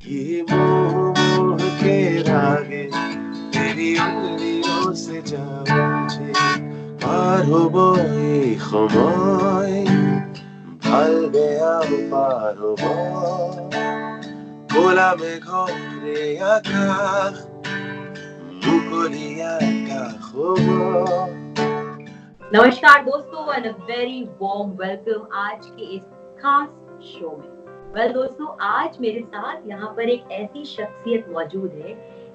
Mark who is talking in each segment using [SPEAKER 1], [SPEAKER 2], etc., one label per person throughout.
[SPEAKER 1] ये मोह के रागे तेरी उंगलियों से जाऊंचे পার হব এই সময় ভাল বেয়া পার হব খোলা মেঘরে আকাশ মুকলি আকাশ হব।
[SPEAKER 2] नमस्कार दोस्तों and a very warm welcome आज के इस खास शो में। दोस्तों आज मेरे साथ यहाँ पर एक ऐसी शख्सियत मौजूद है,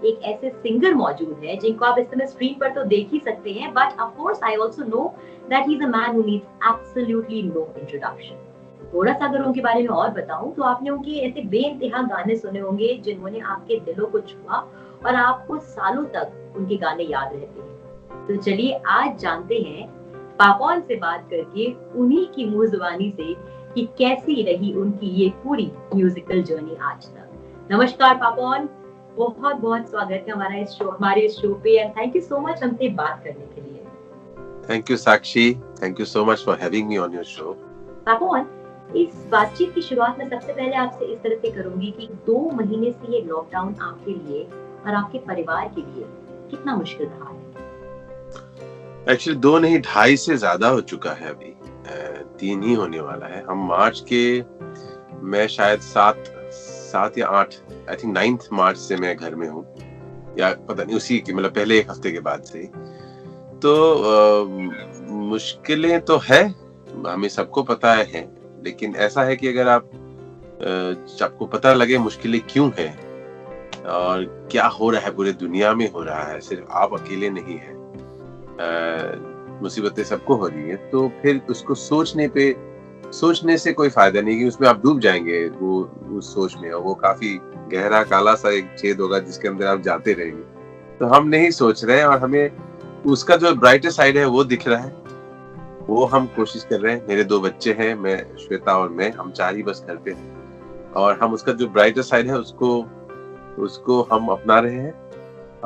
[SPEAKER 2] एक ऐसे सिंगर मौजूद है जिनको आप इस समय स्क्रीन पर तो देख ही सकते हैं, but of course I also know that he is a man who needs absolutely no introduction. थोड़ा सा अगर उनके बारे में और बताऊं तो आपने उनके ऐसे बेइंतहा गाने सुने होंगे जिन्होंने आपके दिलों को छुआ और आपको सालों तक उनके गाने याद रहते हैं। तो चलिए आज जानते हैं पापॉन से बात करके उन्हीं की मुंह जुबानी से कि कैसी रही उनकी ये पूरी म्यूजिकल जर्नी आज तक। नमस्कार पापॉन, बहुत बहुत स्वागत है हमारे इस शो पे and thank you so much हमसे बात करने के लिए।
[SPEAKER 1] Thank you Sakshi, thank you so much for having me on your show.
[SPEAKER 2] Papon, इस बातचीत की शुरुआत में सबसे पहले आपसे इस तरह से करूंगी कि 2 महीने से ये लॉकडाउन आपके लिए और आपके परिवार के लिए कितना मुश्किल रहा है?
[SPEAKER 1] एक्चुअली 2 नहीं 2.5 से ज्यादा हो चुका है, अभी 3 ही होने वाला है। हम मार्च के मैं शायद 7 या 8 आई थिंक 9th मार्च से मैं घर में हूँ, या पता नहीं उसी की मतलब पहले एक हफ्ते के बाद से। तो मुश्किलें तो है, हमें सबको पता है, लेकिन ऐसा है कि अगर आपको पता लगे मुश्किलें क्यों है और क्या हो रहा है पूरे दुनिया में हो रहा है, सिर्फ आप अकेले नहीं है, मुसीबतें सबको हो रही है, तो फिर उसको सोचने से कोई फायदा नहीं, कि उसमें आप डूब जाएंगे वो उस सोच में, और वो काफी गहरा काला सा एक छेद होगा जिसके अंदर आप जाते रहेंगे। तो हम नहीं सोच रहे हैं और हमें उसका जो ब्राइटर साइड है वो दिख रहा है, वो हम कोशिश कर रहे हैं। मेरे 2 बच्चे हैं, मैं श्वेता और मैं, हम 4 ही बस घर पे हैं, और हम उसका जो ब्राइटर साइड है उसको हम अपना रहे हैं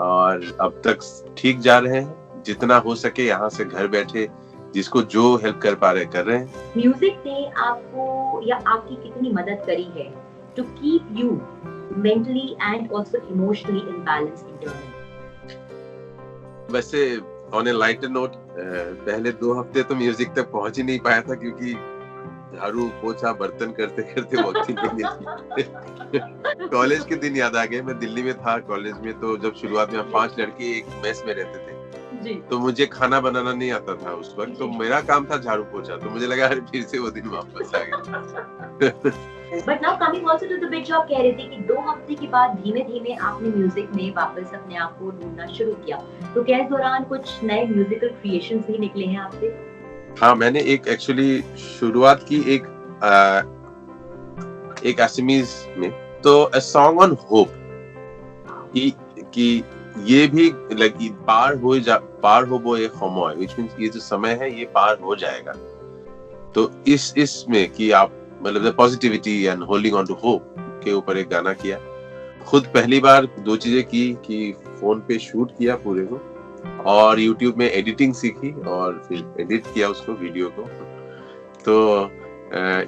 [SPEAKER 1] और अब तक ठीक जा रहे हैं। जितना हो सके यहाँ से घर बैठे जिसको जो हेल्प कर पा रहे कर रहे हैं।
[SPEAKER 2] म्यूजिक ने आपको या आपकी कितनी मदद करी है to keep you mentally and also emotionally in balance internally?
[SPEAKER 1] वैसे ऑन ए लाइटर नोट, पहले 2 हफ्ते तो म्यूजिक तक पहुंच ही नहीं पाया था, क्योंकि झाड़ू पोछा बर्तन करते करते वक्त ही नहीं। कॉलेज के दिन याद आ गए, मैं दिल्ली में था कॉलेज में, तो जब शुरुआत में 5 लड़के एक मेस में रहते थे जी। तो मुझे खाना बनाना नहीं आता था उस वक्त, तो मेरा काम था झाड़ू पोछा, तो मुझे लगा अरे फिर से वो दिन वापस आ गया।
[SPEAKER 2] But now coming also to the bit, जो आप कह रहे थे कि 2 हफ्ते के बाद धीमे-धीमे आपने म्यूजिक में वापस अपने आप को ढूंढना शुरू किया, तो क्या इस दौरान कुछ नए म्यूजिकल क्रिएशंस भी निकले हैं आपसे?
[SPEAKER 1] हाँ, मैंने एक एक्चुअली शुरुआत की एक असमीज में, तो अ सॉन्ग ऑन होप कि ये भी लगी पार हो वो ये समय, व्हिच मींस ये जो समय है ये पार हो जाएगा। तो इसमें कि आप मतलब the positivity and holding on to hope के ऊपर एक गाना किया। खुद पहली बार 2 चीजें की कि फोन पे शूट किया पूरे को, और YouTube में एडिटिंग सीखी और फिर एडिट किया उसको, वीडियो को। तो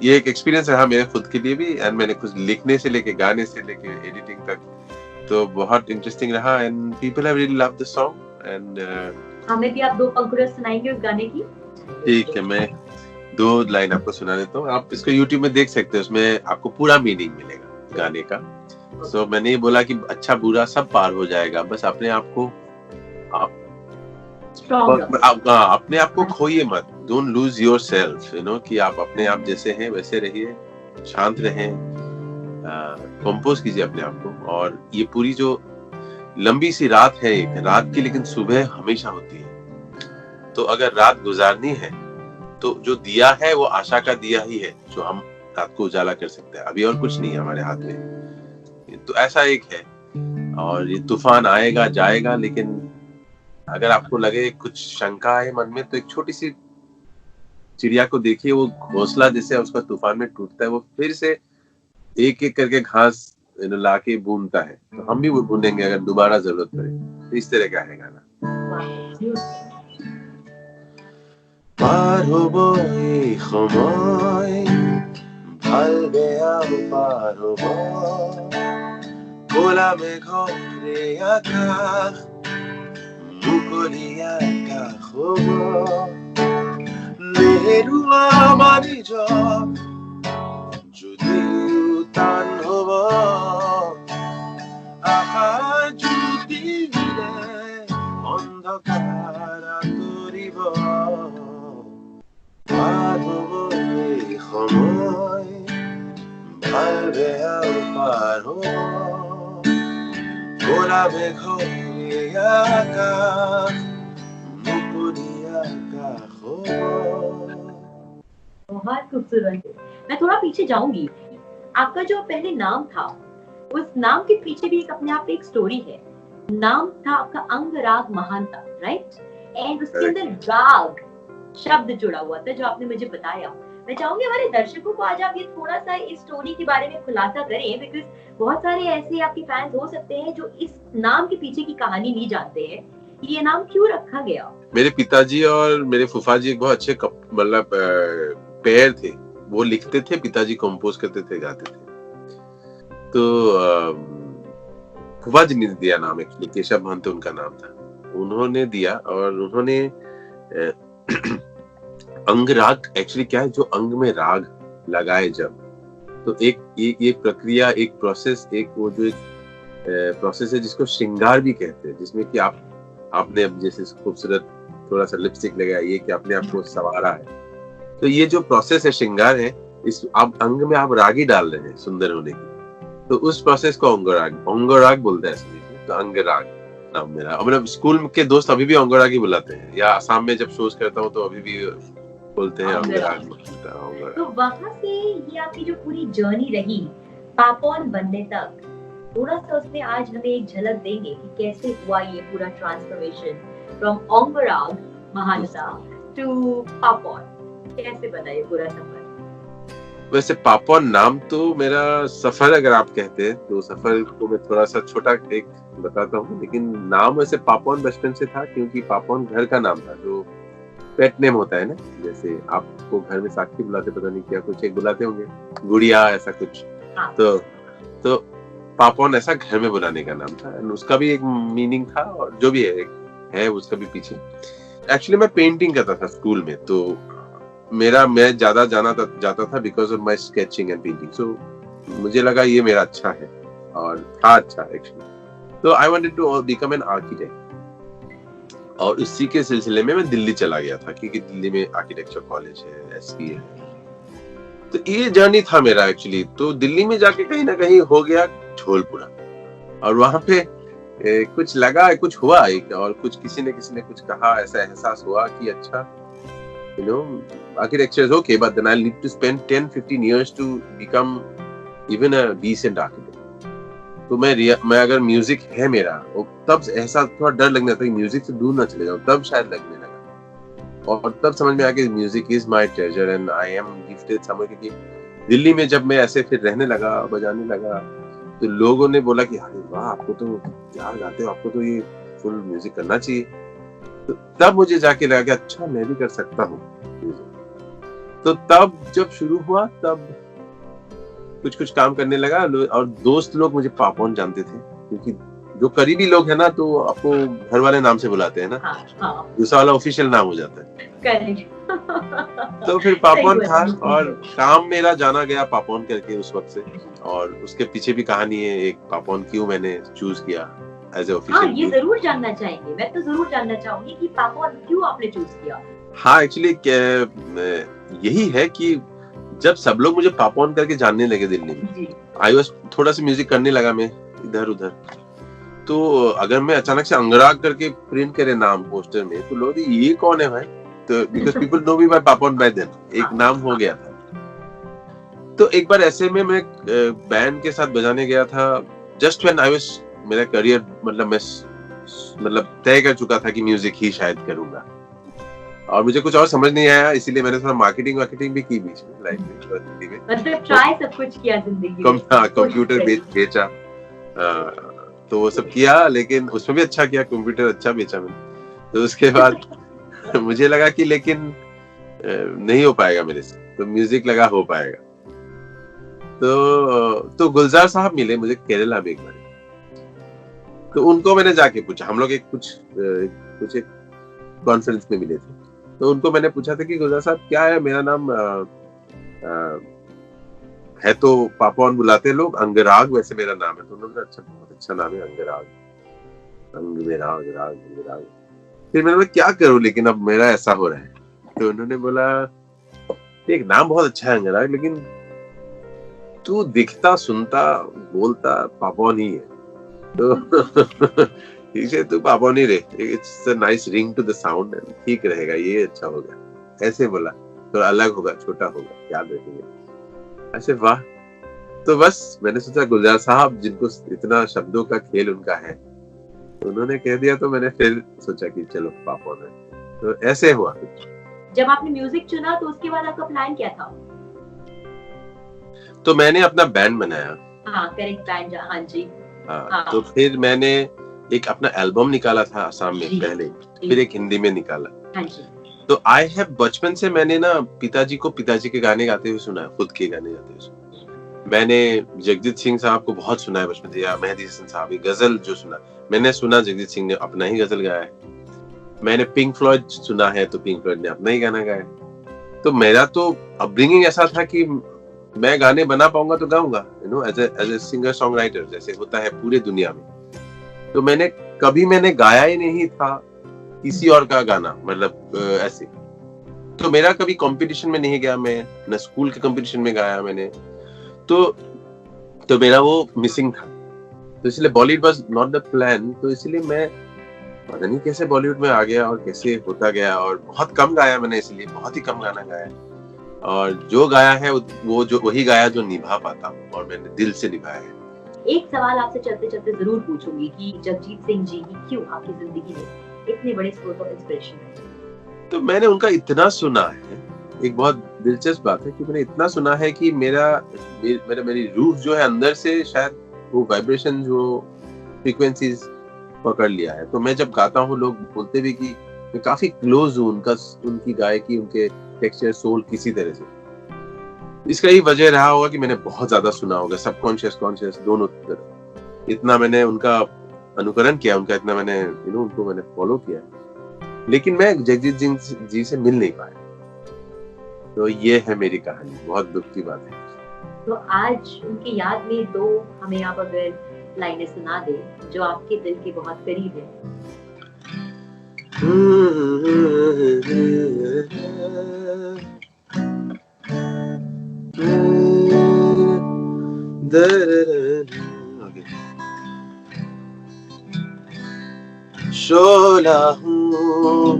[SPEAKER 1] ये एक एक्सपीरियंस रहा मेरे खुद के लिए भी, एंड मैंने कुछ लिखने से लेके गाने से लेके एडिटिंग तक, तो बहुत इंटरेस्टिंग रहा, and people have really loved the song. And
[SPEAKER 2] हमें भी आप 2 पंक्तियां सुनाएंगे उस गाने की?
[SPEAKER 1] ठीक है, मैं 2 लाइन आपको सुना देता हूँ। आप इसको YouTube में देख सकते हैं, उसमें आपको पूरा मीनिंग मिलेगा गाने का। सो मैंने ये बोला कि अच्छा बुरा सब पार हो जाएगा, बस अपने आप को अपने आप को खोइए मत, don't lose yourself, you know, कि आप अपने आप जैसे हैं वैसे रहिए, शांत रहें, कंपोज कीजिए अपने आप को। और ये पूरी जो लंबी सी रात है, एक रात की, लेकिन सुबह हमेशा होती है। तो अगर रात गुजारनी है तो जो दिया है वो आशा का दिया ही है, जो हम रात को उजाला कर सकते हैं। अभी और कुछ नहीं है हमारे हाथ में, तो ऐसा एक है। और ये तूफान आएगा जाएगा, लेकिन अगर आपको लगे कुछ शंका है मन में, तो एक छोटी सी चिड़िया को देखिए, वो घोंसला जैसे उसका तूफान में टूटता है, वो फिर से एक एक करके घास लाके बूनता है, तो हम भी वो बूनेंगे अगर दोबारा जरूरत पड़े। तो इस तरह का है गाना। পার হব এই সময় ভাল বেয়া পার হব bola meghore akach mukoli akach neru amani jo judi tan hobo aha judi vile ondhakara koribo padobo ei khomoy bhalbe par hobo bola meghore akach mukoli akach
[SPEAKER 2] बहुत खूबसूरत है। मैं थोड़ा पीछे जाऊंगी। आपका जो पहले नाम था, उस नाम के पीछे भी एक अपने आप में एक स्टोरी है। नाम था आपका अंगराग महानता, राइट? एंड उसके अंदर राग शब्द जुड़ा हुआ था जो आपने मुझे बताया। मैं चाहूंगी हमारे दर्शकों को आज आप ये थोड़ा सा इस स्टोरी के बारे में खुलासा करें, बिकॉज बहुत सारे ऐसे आपके फैंस हो सकते हैं जो इस नाम के पीछे की कहानी नहीं जानते हैं। ये नाम क्यों रखा गया?
[SPEAKER 1] मेरे पिताजी और मेरे फूफा जी एक बहुत अच्छे मतलब पेयर थे। वो लिखते थे, पिताजी कंपोज करते थे, गाते थे। तो फूफा जी ने दिया नाम, एक्चुअली केशव महंत उनका नाम था, उन्होंने दिया। और उन्होंने अंग राग, एक्चुअली क्या है, जो अंग में राग लगाए जब, तो एक प्रक्रिया, एक प्रोसेस, एक वो जो एक प्रोसेस है जिसको श्रृंगार भी कहते हैं, जिसमें कि आपने अब जैसे खूबसूरत थोड़ा सा लिपस्टिक लगाई, ये कि आपने आपको संवारा है। तो ये जो प्रोसेस है, श्रृंगार है, इस आप अंग में आप राग ही डाल रहे हैं सुंदर होने की, तो उस प्रोसेस को अंगराग बोलते हैं इसमें। तो अंगराग नाम मेरा, और मेरे स्कूल के दोस्त अभी भी अंगराग ही बुलाते हैं, या आसाम में जब शोज करता हूँ तो अभी भी बोलते हैं अंगराग।
[SPEAKER 2] तो वहां से ये आपकी जो पूरी जर्नी रही पापोन बनने तक, थोड़ा सा उसमें आज हमें एक झलक देंगे कि कैसे हुआ ये पूरा ट्रांसफॉर्मेशन फ्रॉम अंगराग महानता टू पापोन, कैसे बना ये पूरा सफर?
[SPEAKER 1] वैसे पापोन नाम तो मेरा सफर, अगर आप कहते हैं तो सफर को मैं थोड़ा सा छोटा एक बताता हूँ, लेकिन नाम वैसे पापोन बचपन से था, क्योंकि पापोन घर का नाम था, जो पेट नेम होता है ना, जैसे आपको घर में साक्षी बुलाते, पता नहीं क्या कुछ एक बुलाते होंगे, गुड़िया ऐसा कुछ।
[SPEAKER 2] हाँ।
[SPEAKER 1] तो पापोन ऐसा घर में बुलाने का नाम था, उसका भी एक मीनिंग था, और जो भी है उसका भी पीछे। एक्चुअली मैं पेंटिंग करता था स्कूल में, तो मैं ज्यादा जाता था because of my sketching and painting. So मुझे लगा ये मेरा अच्छा है, और था अच्छा एक्चुअली। तो I wanted to become an architect, और उसी के सिलसिले में मैं दिल्ली चला गया था, क्योंकि दिल्ली में आर्किटेक्चर कॉलेज है, एसपी है। तो ये जर्नी था मेरा एक्चुअली। तो दिल्ली में जाके कहीं ना कहीं हो गया झोल पूरा, और वहां पे कुछ लगा, कुछ हुआ, और कुछ किसी ने कुछ कहा, ऐसा एहसास हुआ कि अच्छा, you know, architecture is okay, but then I'll need to spend 10-15 years to become even a decent architect. तो मैं अगर म्यूजिक है मेरा, तब ऐसा थोड़ा डर लगने था कि म्यूजिक से दूर ना चले जाऊं, तब शायद लगने लगा। और तब समझ में आया कि music is my treasure and I am gifted somewhere. क्योंकि दिल्ली में जब मैं ऐसे फिर रहने लगा, बजाने लगा, तो लोगों ने बोला कि अरे वाह, आपको तो क्या गाते हो, आपको तो ये फुल म्यूजिक करना चाहिए। तो तब मुझे जाके लगा कि अच्छा, मैं भी कर सकता हूँ। तो तब जब शुरू हुआ, तब कुछ काम करने लगा, और दोस्त लोग मुझे पापोन जानते थे, क्योंकि जो करीबी लोग हैं ना, तो आपको घर वाले नाम से बुलाते हैं ना। हाँ। दूसरा वाला ऑफिशियल नाम हो जाता है। तो फिर पापोन था, और काम मेरा जाना गया पापोन करके उस वक्त से। और उसके पीछे भी कहानी है, एक पापोन क्यों मैंने चूज किया एज ए ऑफिशियल।
[SPEAKER 2] हाँ, ये जरूर जानना चाहेंगे, मैं तो जरूर जानना चाहूंगी कि पापोन क्यों आपने चूज किया।
[SPEAKER 1] हाँ, एक्चुअली यही है कि जब सब लोग मुझे पापोन करके जानने लगे दिल्ली में, आई वाज थोड़ा सा म्यूजिक करने लगा मैं इधर उधर, तो अगर मैं अचानक से अंगराग करके प्रिंट करे नाम पोस्टर में, तो लोग ये कौन है भाई, तो because people know me by Papon by then, एक नाम हो गया था। तो एक बार ऐसे में मैं बैंड के साथ बजाने गया था, जस्ट व्हेन आई वाज, मेरा करियर मतलब तय कर चुका था कि म्यूजिक ही शायद करूंगा, और मुझे कुछ और समझ नहीं आया, इसीलिए मैंने थोड़ा मार्केटिंग भी की बीच में लाइफ में।
[SPEAKER 2] मतलब ट्राई सब कुछ किया जिंदगी में,
[SPEAKER 1] कंप्यूटर बेचा, तो वो सब किया, लेकिन उसमें भी अच्छा किया, कंप्यूटर अच्छा बेचा मैंने। तो उसके बाद मुझे लगा कि लेकिन नहीं हो पाएगा मेरे से, तो म्यूजिक लगा हो पाएगा। तो गुलजार साहब मिले मुझे केरला में एक बार, तो उनको मैंने जाके पूछा, हम लोग कुछ एक कॉन्फ्रेंस में मिले थे, तो उनको मैंने पूछा था कि गुलजार साहब क्या है, मेरा नाम है तो पापोन बुलाते लोग, अंगराग वैसे मेरा नाम है। तो उन्होंने अच्छा, बहुत अच्छा नाम है अंगराग, अंग में राग, राग में राग। फिर मैंने बोला क्या करूं लेकिन अब मेरा ऐसा हो रहा है। तो उन्होंने बोला एक नाम बहुत अच्छा है अंगराग, लेकिन तू दिखता, सुनता, बोलता पापोन ही है, तो इसे तू पापोन ही रहे, it's a nice ring to the sound, ठीक रहेगा, ये अच्छा होगा। ऐसे बोला, तो अलग होगा, छोटा होगा, याद रखेंगे। ऐसे वाह। तो बस मैंने सोचा गुलजार साहब जिनको इतना शब्दों का खेल उनका है, तो उन्होंने कह दिया, तो मैंने फिर सोचा कि चलो पापोन है, तो ऐसे हुआ।
[SPEAKER 2] जब आपने म्यूजिक चुना तो उसके बाद आपका प्लान क्या था?
[SPEAKER 1] तो मैंने अपना बैंड बनाया।
[SPEAKER 2] हाँ, करेक्ट, बैंड, हाँ जी।
[SPEAKER 1] हाँ, तो फिर मैंने एक अपना एल्बम निकाला था असम में पहले, फिर एक हिंदी में निकाला।
[SPEAKER 2] हाँ जी।
[SPEAKER 1] तो आई हैव, बचपन से मैंने ना पिताजी को पिताजी के गाने गाते हुए सुना है, खुद के गाने गाते हुए सुना। मैंने जगजीत सिंह साहब को बहुत सुना है बचपन से, या मेहदी हसन साहब, गजल जो सुना मैंने सुना, जगजीत सिंह ने अपना ही गजल गाया है। मैंने पिंक फ्लॉयड सुना है, तो पिंक फ्लॉयड ने अपना ही गाना गाया। तो मेरा तो अपब्रिंगिंग ऐसा था कि मैं गाने बना पाऊंगा तो गाऊंगा, you know, as a singer songwriter, जैसे होता है पूरे दुनिया में। तो मैंने गाया ही नहीं था किसी और का गाना, मतलब ऐसे। तो मेरा कभी कंपटीशन में नहीं गया मैं, न स्कूल के कंपटीशन में गाया मैंने, तो मेरा वो मिसिंग था। तो इसलिए Bollywood was not the plan. तो इसलिए मैं पता नहीं कैसे बॉलीवुड में आ गया और कैसे होता गया, और बहुत कम गाया मैंने, इसलिए बहुत ही कम गाना गाया, और जो गाया है वो जो वही गाया जो निभा पाता हूँ, और मैंने दिल से निभाया है।
[SPEAKER 2] एक सवाल आपसे चलते चलते जरूर पूछूंगी कि जगजीत सिंह जी ही क्यों आपकी जिंदगी में इतने बड़े स्रोत ऑफ इंस्पिरेशन है?
[SPEAKER 1] तो मैंने उनका इतना सुना है, एक बहुत दिलचस्प बात है कि मैंने इतना सुना है कि मेरी रूह जो है अंदर से, शायद वो वाइब्रेशन, जो फ्रीक्वेंसीज पकड़ लिया है। तो मैं जब गाता हूँ, लोग बोलते भी कि मैं काफी क्लोज हूँ उनकी गायकी, उनके टेक्सचर, सोल किसी तरह से। इसका ही वजह रहा होगा कि मैंने बहुत ज्यादा सुना होगा, सबकॉन्शियस कॉन्शियस दोनों तरफ। इतना मैंने उनका अनुकरण किया, उनका इतना मैंने उनको मैंने फॉलो किया, लेकिन मैं जगजीत जी से मिल नहीं पाया। तो ये है मेरी कहानी, बहुत दुख की बात है।
[SPEAKER 2] तो आज उनकी याद में दो हमें आप अगर लाइनें सुना दे जो आपके दिल के बहुत करीब है।
[SPEAKER 1] शोला हूँ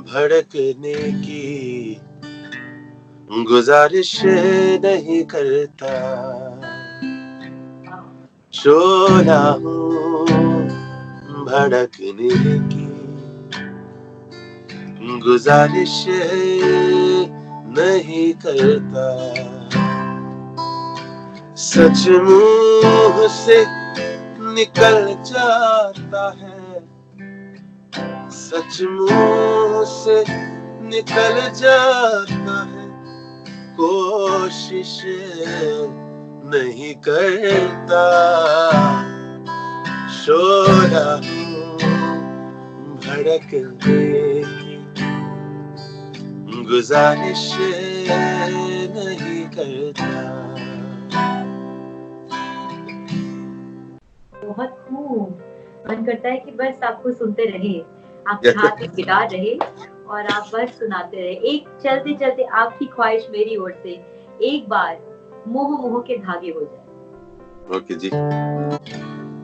[SPEAKER 1] भड़कने की, गुजारिश नहीं करता। शोला हूँ भड़कने की, गुजारिश नहीं करता। सच मुंह से निकल जाता है, सच मुंह से निकल जाता है, कोशिश नहीं करता। शोला हूँ भड़कने की, गुजारिश नहीं करता।
[SPEAKER 2] बहुत खूब। मन करता है कि बस आपको सुनते रहे, आपके हाथ में गिटार रहे और आप बस सुनाते रहे। एक चलते चलते आपकी ख्वाहिश मेरी ओर से, एक बार मोह मोह के धागे हो जाए।
[SPEAKER 1] ओके जी।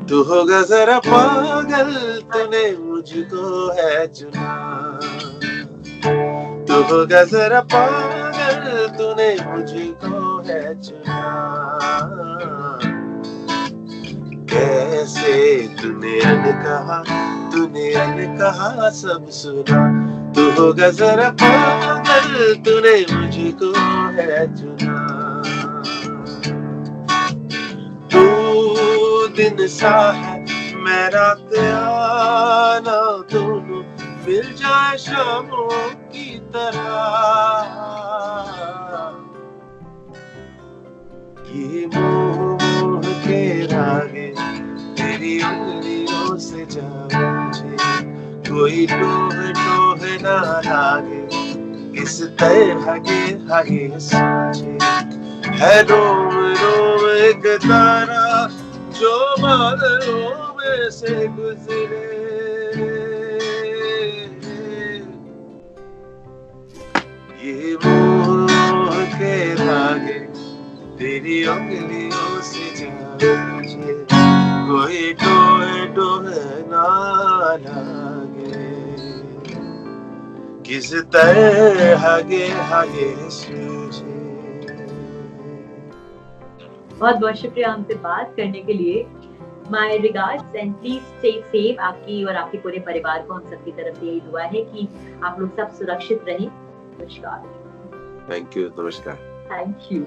[SPEAKER 1] तू होगा जरा पागल, तूने मुझको है चुना। तू होगा जरा पागल, तूने मुझको है चुना। कैसे तूने कहा सब सुना। तू होगा जरा पागल, तूने मुझको है चुना। तू दिन सा है, मैं रात आना, दोनों मिल जाए शामों की तरह। ये मोह के धागे तेरी उंगलियों से जाऊं, कोई टोह ना लागे, किस तरह के सोचे, है रोम रोम एक तारा जो बादलों में से गुजरे। ये मोह के धागे तेरी उंगलियों से जाऊं, कोई टोह ना लागे, किस तरह के सूझे।
[SPEAKER 2] बहुत बहुत शुक्रिया हमसे बात करने के लिए। My regards and please stay safe. आपकी और आपके पूरे परिवार को हम सबकी तरफ से यही दुआ है कि आप लोग सब सुरक्षित रहें। नमस्कार।
[SPEAKER 1] Thank you. नमस्कार।
[SPEAKER 2] Thank you.